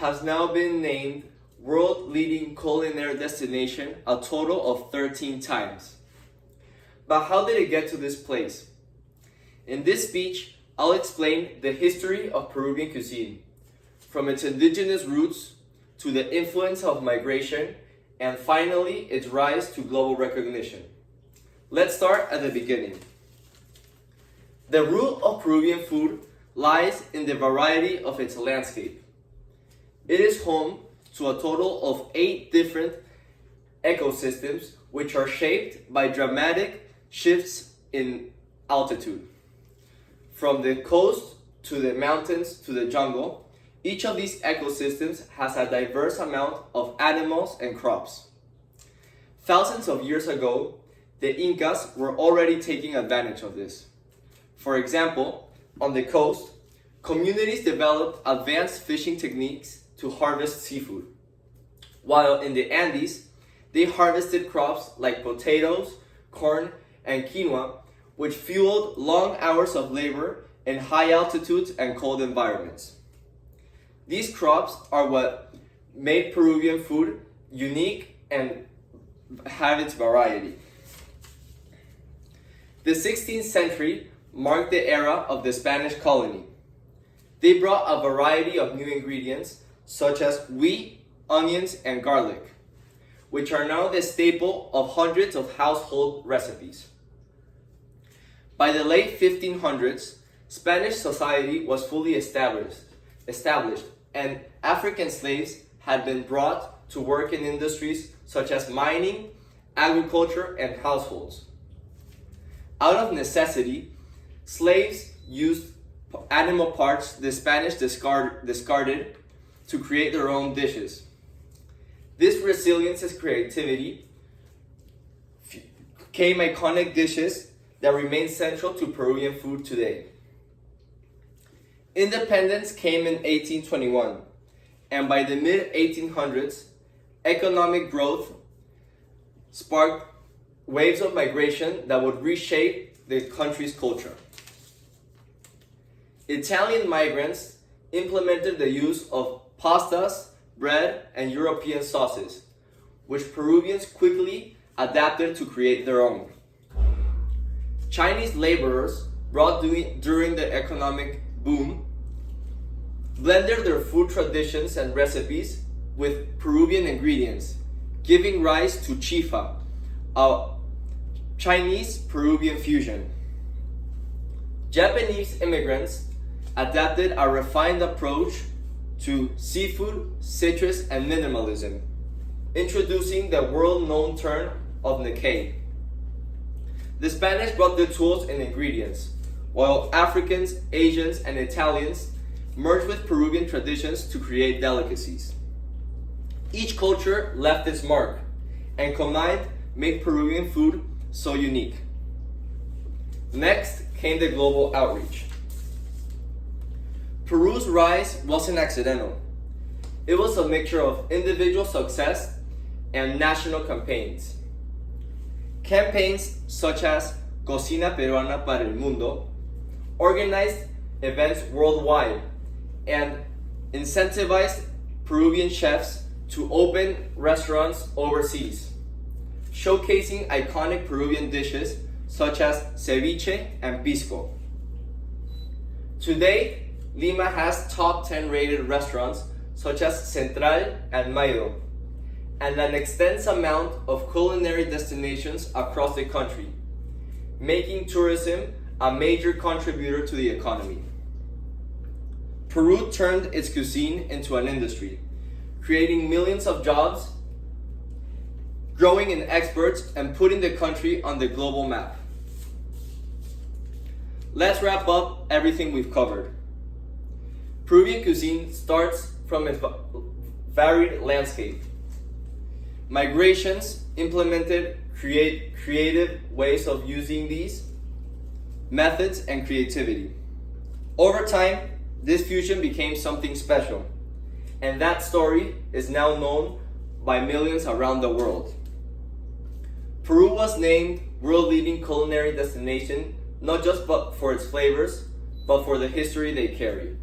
has now been named world-leading culinary destination a total of 13 times. But how did it get to this place? In this speech, I'll explain the history of Peruvian cuisine, from its indigenous roots to the influence of migration, and finally its rise to global recognition. Let's start at the beginning. The root of Peruvian food lies in the variety of its landscape. It is home to a total of 8 different ecosystems which are shaped by dramatic shifts in altitude. From the coast to the mountains to the jungle, each of these ecosystems has a diverse amount of animals and crops. Thousands of years ago, the Incas were already taking advantage of this. For example, on the coast, communities developed advanced fishing techniques to harvest seafood, while in the Andes, they harvested crops like potatoes, corn, and quinoa, which fueled long hours of labor in high altitudes and cold environments. These crops are what made Peruvian food unique and have its variety. The 16th century marked the era of the Spanish colony. They brought a variety of new ingredients such as wheat, onions, and garlic, which are now the staple of hundreds of household recipes. By the late 1500s, Spanish society was fully established, and African slaves had been brought to work in industries such as mining, agriculture, and households. Out of necessity, slaves used animal parts the Spanish discarded to create their own dishes. This resilience and creativity became iconic dishes that remain central to Peruvian food today. Independence came in 1821, and by the mid-1800s, economic growth sparked waves of migration that would reshape the country's culture. Italian migrants implemented the use of pastas, bread, and European sauces, which Peruvians quickly adapted to create their own. Chinese laborers brought during the economic boom blended their food traditions and recipes with Peruvian ingredients, giving rise to chifa, a Chinese-Peruvian fusion. Japanese immigrants adapted a refined approach to seafood, citrus, and minimalism, introducing the world-known term of Nikkei. The Spanish brought the tools and ingredients, while Africans, Asians, and Italians merged with Peruvian traditions to create delicacies. Each culture left its mark, and combined made Peruvian food so unique. Next came the global outreach. Peru's rise wasn't accidental. It was a mixture of individual success and national campaigns. Campaigns such as Cocina Peruana para el Mundo organized events worldwide and incentivized Peruvian chefs to open restaurants overseas, showcasing iconic Peruvian dishes such as ceviche and pisco. Today, Lima has top 10 rated restaurants such as Central and Maido, and an extensive amount of culinary destinations across the country, making tourism a major contributor to the economy. Peru turned its cuisine into an industry, creating millions of jobs, growing in exports, and putting the country on the global map. Let's wrap up everything we've covered. Peruvian cuisine starts from its varied landscape. Migrations implemented creative ways of using these methods and creativity. Over time, this fusion became something special, and that story is now known by millions around the world. Peru was named world-leading culinary destination not just for its flavors, but for the history they carry.